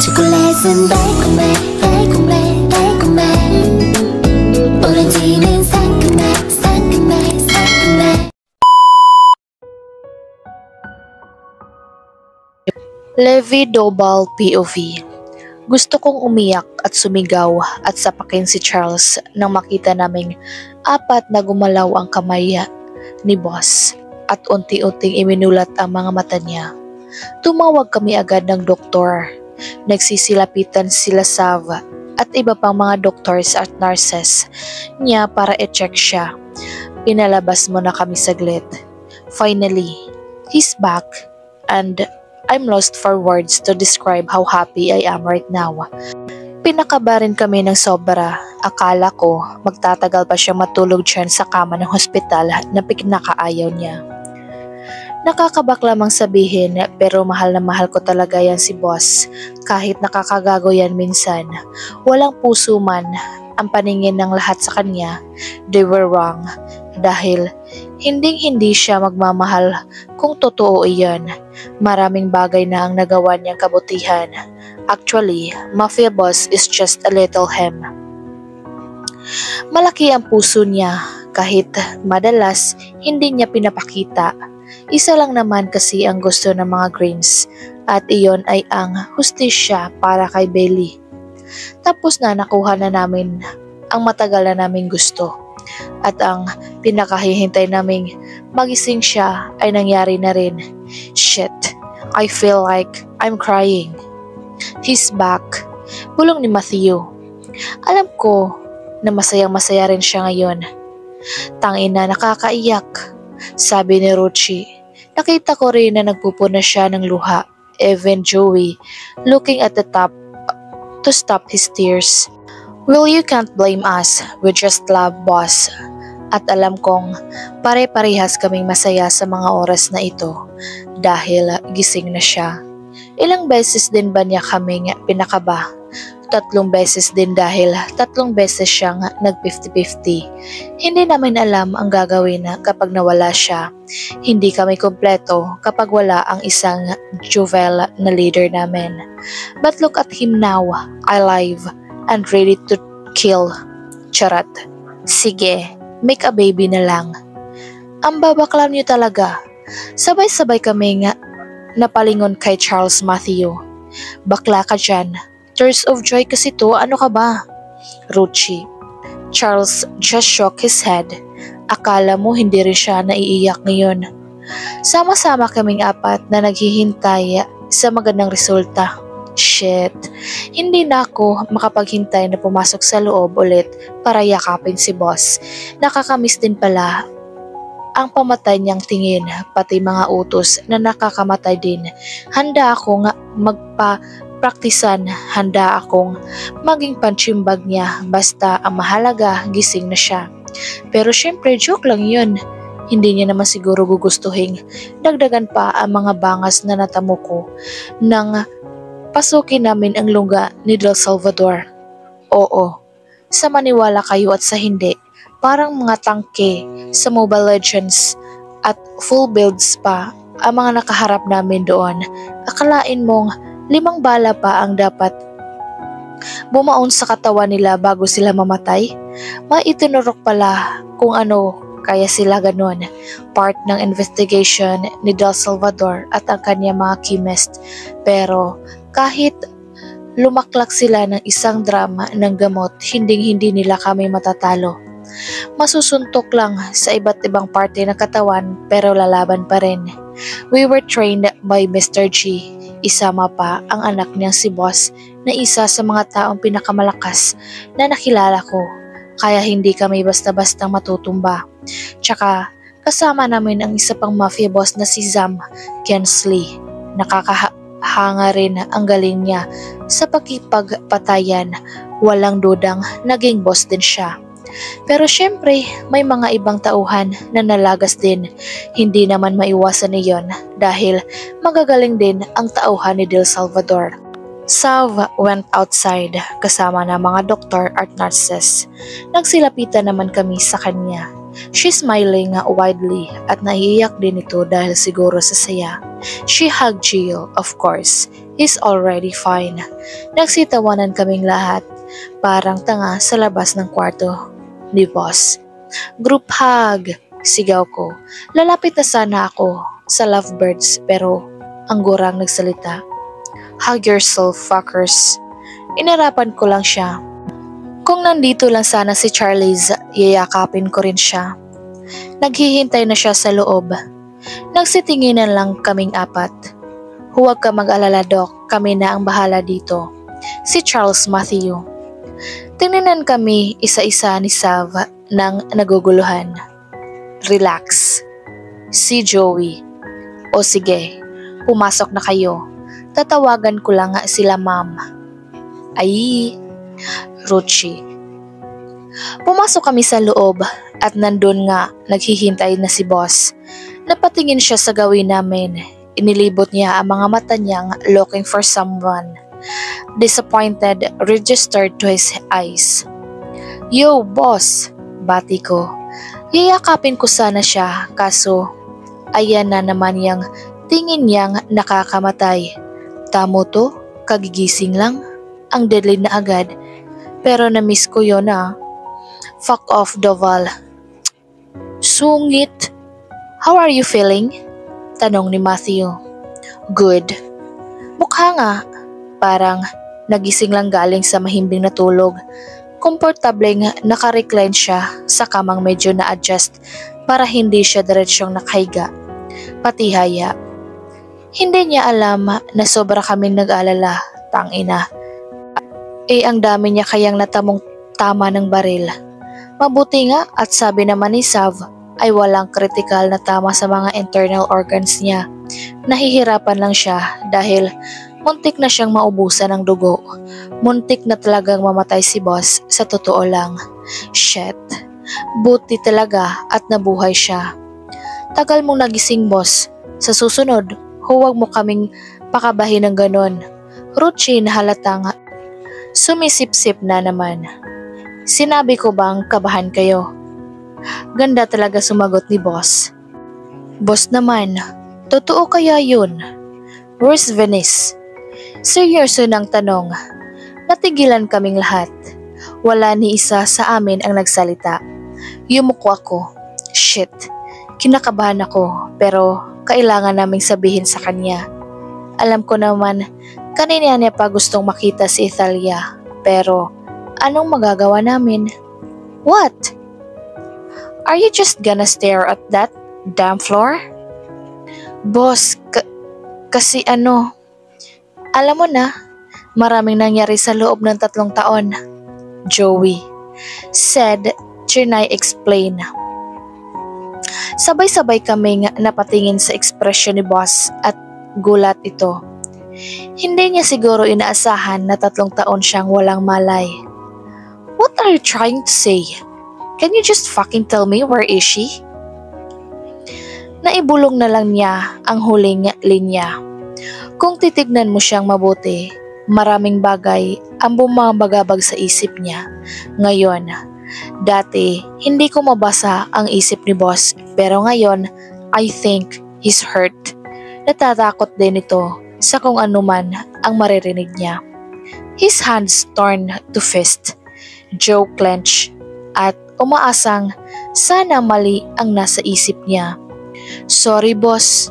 초콜릿은 달콤해 달콤해 달콤해 오렌지는 상큼해 상큼해 상큼해. Levi Dobal POV. Gusto kong umiyak at sumigaw at sapakin si Charles nang makita naming apat na gumalaw ang kamay ni boss at unti-unting iminulat ang mga mata niya. Tumawag kami agad ng doktor. Nagsisilapitan sila Sav at iba pang mga doctors at nurses niya para i-check siya. Pinalabas mo na kami saglit. Finally, he's back and I'm lost for words to describe how happy I am right now. Pinakaba rin kami ng sobra. Akala ko magtatagal pa siya matulog dyan sa kama ng hospital na pinakaayaw niya. Nakakabak lamang sabihin pero mahal na mahal ko talaga yan si boss. Kahit nakakagago yan minsan. Walang puso man ang paningin ng lahat sa kanya. They were wrong. Dahil hindi siya magmamahal kung totoo iyan. Maraming bagay na ang nagawa niyang kabutihan. Actually, mafia boss is just a little him. Malaki ang puso niya kahit madalas hindi niya pinapakita. Isa lang naman kasi ang gusto ng mga Greens at iyon ay ang hustisya para kay Bailey. Tapos na nakuha na namin ang matagal na naming gusto. At ang pinakahihintay naming magising siya ay nangyari na rin. Shit, I feel like I'm crying. He's back. Bulong ni Matthew. Alam ko na masayang-masaya rin siya ngayon. Tangina, nakakaiyak. Sabi ni Ruchi. Nakita ko rin na nagpupuna siya ng luha. Even Joey, looking at the top to stop his tears. Well, you can't blame us. We just love boss. At alam kong pare-parehas kaming masaya sa mga oras na ito dahil gising na siya. Ilang beses din ba niya kaming pinakaba? 3 beses din dahil 3 beses siyang nag 50-50. Hindi namin alam ang gagawin kapag nawala siya. Hindi kami kumpleto kapag wala ang isang Jovel na leader namin. But look at him now, alive and ready to kill. Charot. Sige, make a baby na lang. Ang babaklam niyo talaga. Sabay-sabay kaming napalingon kay Charles Matthew. Bakla ka dyan. Tears of joy kasi to, ano ka ba? Ruchi. Charles just shook his head. Akala mo hindi rin siya naiiyak ngayon. Sama-sama kaming apat na naghihintay sa magandang resulta. Shit, hindi na ako makapaghintay na pumasok sa loob ulit para yakapin si boss. Nakakamiss din pala ang pamatay niyang tingin, pati mga utos na nakakamatay din. Handa akong magpa-praktisan, handa akong maging panchimbag niya basta ang mahalaga gising na siya. Pero syempre joke lang yun. Hindi niya naman siguro gugustuhin dagdagan pa ang mga bangas na natamo ko nang pasukin namin ang lungga ni Del Salvador. Oo, sa maniwala kayo at sa hindi, parang mga tangke sa Mobile Legends at full builds pa ang mga nakaharap namin doon. Akalain mong 5 bala pa ang dapat bumaon sa katawan nila bago sila mamatay? Maitinurok pala kung ano kaya sila ganon. Part ng investigation ni Del Salvador at ang kanyang mga chemist. Pero kahit lumaklak sila ng isang drama ng gamot, hindi nila kami matatalo. Masusuntok lang sa iba't ibang parte ng katawan pero lalaban pa rin. We were trained by Mr. G. Isama pa ang anak niyang si Boss na isa sa mga taong pinakamalakas na nakilala ko. Kaya hindi kami basta-bastang matutumba. Tsaka kasama namin ang isa pang mafia boss na si Zam Kensley. Nakakahanga rin ang galing niya sa pakipagpatayan. Walang dudang naging boss din siya. Pero syempre, may mga ibang tauhan na nalagas din. Hindi naman maiwasan iyon dahil magagaling din ang tauhan ni Del Salvador. Sav went outside kasama ng mga doktor at nurses. Nagsilapitan naman kami sa kanya. She's smiling widely at naiiyak din ito dahil siguro sa saya. She hugged Jill, of course. He's already fine. Nagsitawanan kaming lahat, parang tanga sa labas ng kwarto ni boss. Group hug, sigaw ko. Lalapit na sana ako sa lovebirds pero ang gurang nagsalita. Hug yourself, fuckers. Inarapan ko lang siya. Kung nandito lang sana si Charlie's, yayakapin ko rin siya. Naghihintay na siya sa loob. Nagsitinginan lang kaming apat. Huwag ka mag-alala, Doc. Kami na ang bahala dito. Si Charles Matthew. Tininan kami isa-isa ni Sav nang naguguluhan. Relax. Si Joey. O sige, pumasok na kayo. Tatawagan ko lang sila, ma'am. Ay, Ruchi. Pumasok kami sa loob at nandun nga naghihintay na si boss. Napatingin siya sa gawin namin. Inilibot niya ang mga mata niyang looking for someone. Disappointed registered to his eyes. Yo, boss! Bati ko. Yayakapin ko sana siya kaso ayan na naman yung tingin niyang nakakamatay. Tamo to, kagigising lang. Ang deadly na agad. Pero na-miss ko yun ah. Fuck off, Doval. Sungit. How are you feeling? Tanong ni Matthew. Good. Mukha nga. Parang nagising lang galing sa mahimbing na tulog. Komportableng nakarecline siya sa kamang medyo na-adjust para hindi siya diretsyong nakahiga. Pati haya. Hindi niya alam na sobra kaming nag-alala. Tangina. Ang dami niya kayang natamong tama ng baril. Mabuti nga at sabi naman ni Sav ay walang kritikal na tama sa mga internal organs niya. Nahihirapan lang siya dahil muntik na siyang maubusan ng dugo. Muntik na talagang mamatay si boss sa totoo lang. Shit. Buti talaga at nabuhay siya. Tagal mong nagising, boss. Sa susunod, huwag mo kaming pakabahin ng ganon. Ruchi na halatang sumisip-sip na naman. Sinabi ko bang kabahan kayo? Ganda talaga sumagot ni boss. Boss naman, totoo kaya yun? Where's Venice? Seryoso ng tanong. Natigilan kaming lahat. Wala ni isa sa amin ang nagsalita. Yumuko ako. Shit. Kinakabahan ako pero kailangan naming sabihin sa kanya. Alam ko naman kanina niya pa gustong makita si Italia, pero anong magagawa namin? What? Are you just gonna stare at that damn floor? Boss, kasi alam mo na, maraming nangyari sa loob ng 3 taon. Joey said, Trinay explain. Sabay-sabay kaming napatingin sa ekspresyon ni boss at gulat ito. Hindi niya siguro inaasahan na 3 taon siyang walang malay. What are you trying to say? Can you just fucking tell me where is she? Naibulong na lang niya ang huling linya. Kung titignan mo siyang mabuti, maraming bagay ang bumabagabag sa isip niya. Ngayon, dati hindi ko mabasa ang isip ni boss pero ngayon, I think he's hurt. Natatakot din ito sa kung anuman ang maririnig niya. His hands torn to fist, jaw clench, at umaasang sana mali ang nasa isip niya. Sorry boss,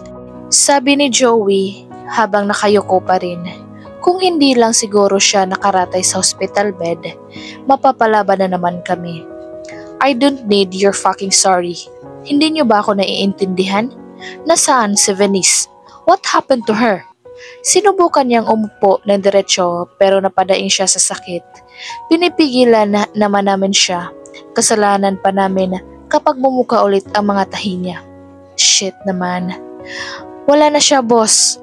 sabi ni Joey habang nakayuko pa rin. Kung hindi lang siguro siya nakaratay sa hospital bed, mapapalaban na naman kami. I don't need your fucking sorry. Hindi niyo ba ako naiintindihan? Nasaan si Venice? What happened to her? Sinubukan niyang umupo ng diretsyo pero napadaing siya sa sakit. Pinipigilan naman namin siya. Kasalanan pa namin kapag bumuka ulit ang mga tahi niya. Shit naman. Wala na siya, boss.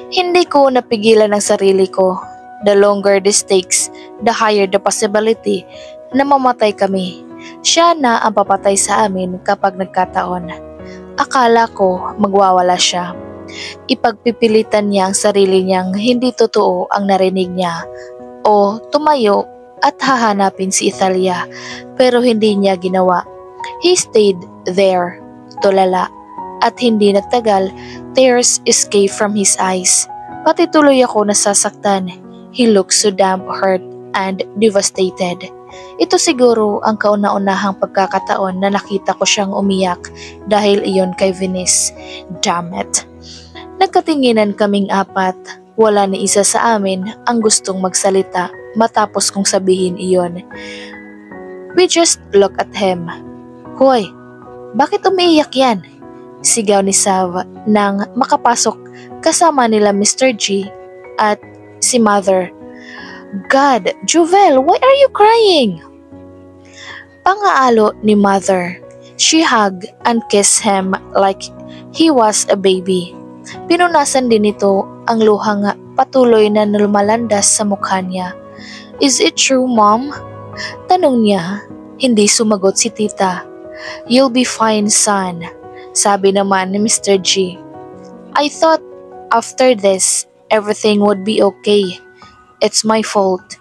Hindi ko napigilan ang sarili ko. The longer the stakes, the higher the possibility na mamatay kami. Siya na ang papatay sa amin kapag nagkataon. Akala ko magwawala siya. Ipagpipilitan niya ang sarili niyang hindi totoo ang narinig niya o tumayo at hahanapin si Italia pero hindi niya ginawa. He stayed there, tulala, at hindi nagtagal, tears escaped from his eyes. Pati tuloy ako nasasaktan. He looked so damn hurt and devastated. Ito siguro ang kauna-unahang pagkakataon na nakita ko siyang umiyak dahil iyon kay Venice. Damn it. Nagkatinginan kaming apat. Wala ni isa sa amin ang gustong magsalita matapos kong sabihin iyon. We just look at him. Hoy, bakit umiiyak yan? Sigaw ni Sav nang makapasok kasama nila Mr. G at si Mother. God, Jovel, why are you crying? Pangaalo ni Mother. She hugged and kissed him like he was a baby. Pinunasan din nito ang luhang patuloy na lumalandas sa mukha niya. Is it true, Mom? Tanong niya. Hindi sumagot si Tita. You'll be fine, son. Sabi naman ni Mr. G. I thought after this, everything would be okay. It's my fault.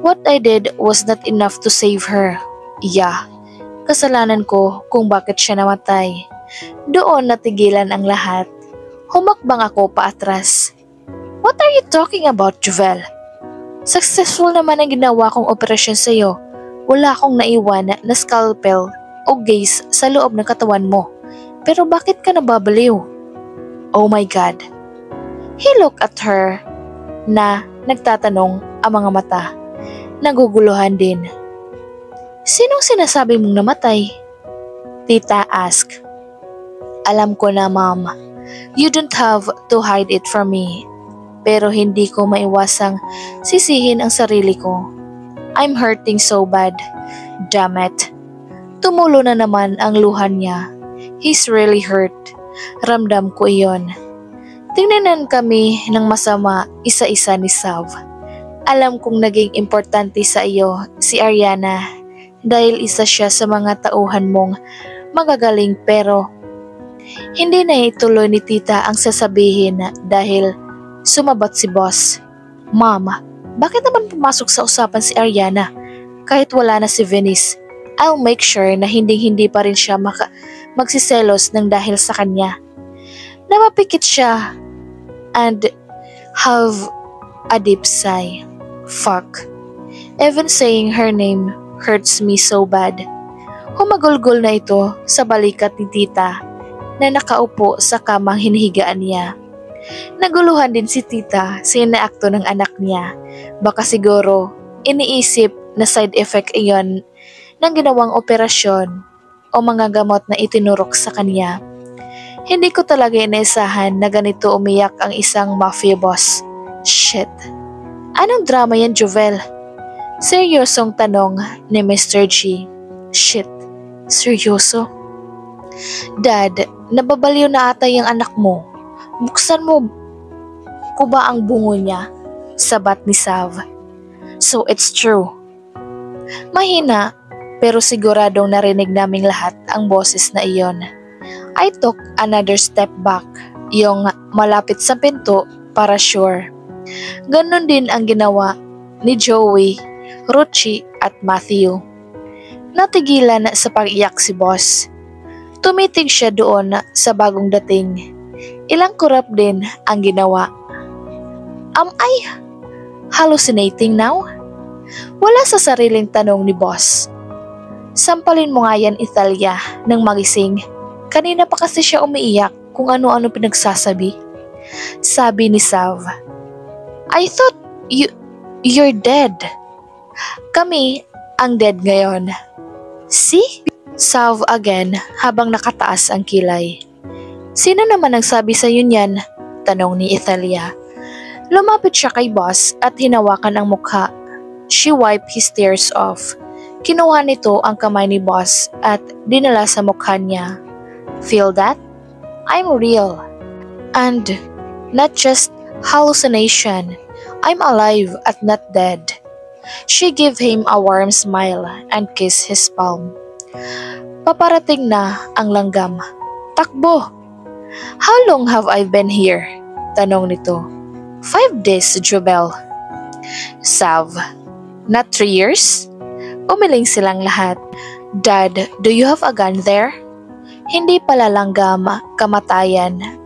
What I did was not enough to save her. Yeah, kasalanan ko kung bakit siya namatay. Doon natigilan ang lahat. Humakbang ako paatras. What are you talking about, Jovel? Successful naman ang ginawa kong operasyon sa iyo. Wala akong naiwan na scalpel o gaze sa loob ng katawan mo. Pero bakit ka nababaliw? Oh my God. He looked at her na nagtatanong ang mga mata. Naguguluhan din. Sinong sinasabi mong namatay? Tita asked. Alam ko na, Mom. You don't have to hide it from me. Pero hindi ko maiwasang sisihin ang sarili ko. I'm hurting so bad. Damn it. Tumulo na naman ang luhan niya. He's really hurt. Ramdam ko iyon. Tingnan kami ng masama isa-isa ni Sav. Alam kong naging importante sa iyo si Ariana dahil isa siya sa mga tauhan mong magagaling pero hindi na ituloy ni Tita ang sasabihin dahil sumabat si Boss. Mom, bakit naman pumasok sa usapan si Ariana? Kahit wala na si Venice, I'll make sure na hindi pa rin siya magsiselos ng dahil sa kanya. Namapikit siya and have a deep sigh. Fuck. Even saying her name hurts me so bad. Humagulgol na ito sa balikat ni Tita na nakaupo sa kamang hinihigaan niya. Naguluhan din si Tita sa inaakto ng anak niya. Baka siguro iniisip na side effect iyon ng ginawang operasyon o mga gamot na itinurok sa kanya. Hindi ko talaga inaasahan na ganito umiyak ang isang mafia boss. Shit. Anong drama yan, Jovel? Seryosong tanong ni Mr. G. Shit. Seryoso? Dad, nababaliw na ata yung anak mo. Buksan mo ko ba ang bungo niya? Sabat ni Sav. So it's true. Mahina, pero siguradong narinig naming lahat ang boses na iyon. I took another step back, yung malapit sa pinto para sure. Ganon din ang ginawa ni Joey, Ruchi at Matthew. Natigilan sa pag-iyak si Boss. Tumitig siya doon sa bagong dating. Ilang kurap din ang ginawa. Am I hallucinating now? Wala sa sariling tanong ni Boss. Sampalin mo nga yan, Italia, ng magising. Kanina pa kasi siya umiiyak kung ano-ano pinagsasabi. Sabi ni Sav. I thought you're dead. Kami ang dead ngayon. See? Sav again habang nakataas ang kilay. Sino naman nagsabi sa yun yan? Tanong ni Italia. Lumapit siya kay Boss at hinawakan ang mukha. She wiped his tears off. Kinuha nito ang kamay ni Boss at dinala sa mukha niya. Feel that? I'm real. And not just hallucination. I'm alive at not dead. She gave him a warm smile and kissed his palm. Paparating na ang langgam. Takbo! How long have I been here? Tanong nito. 5 days, Jubel. Sav. Not 3 years? Umiling silang lahat. Dad, do you have a gun there? Hindi pala langgam, kamatayan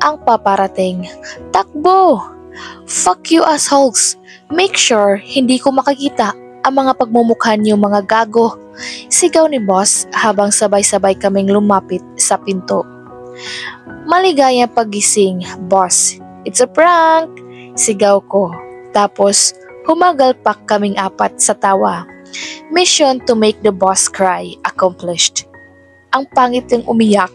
ang paparating. Takbo! Fuck you assholes! Make sure hindi ko makikita ang mga pagmumukha niyo mga gago. Sigaw ni boss habang sabay-sabay kaming lumapit sa pinto. Maligayang pagising, boss. It's a prank! Sigaw ko. Tapos humagalpak kaming apat sa tawa. Mission to make the boss cry accomplished. Ang pangit ng umiyak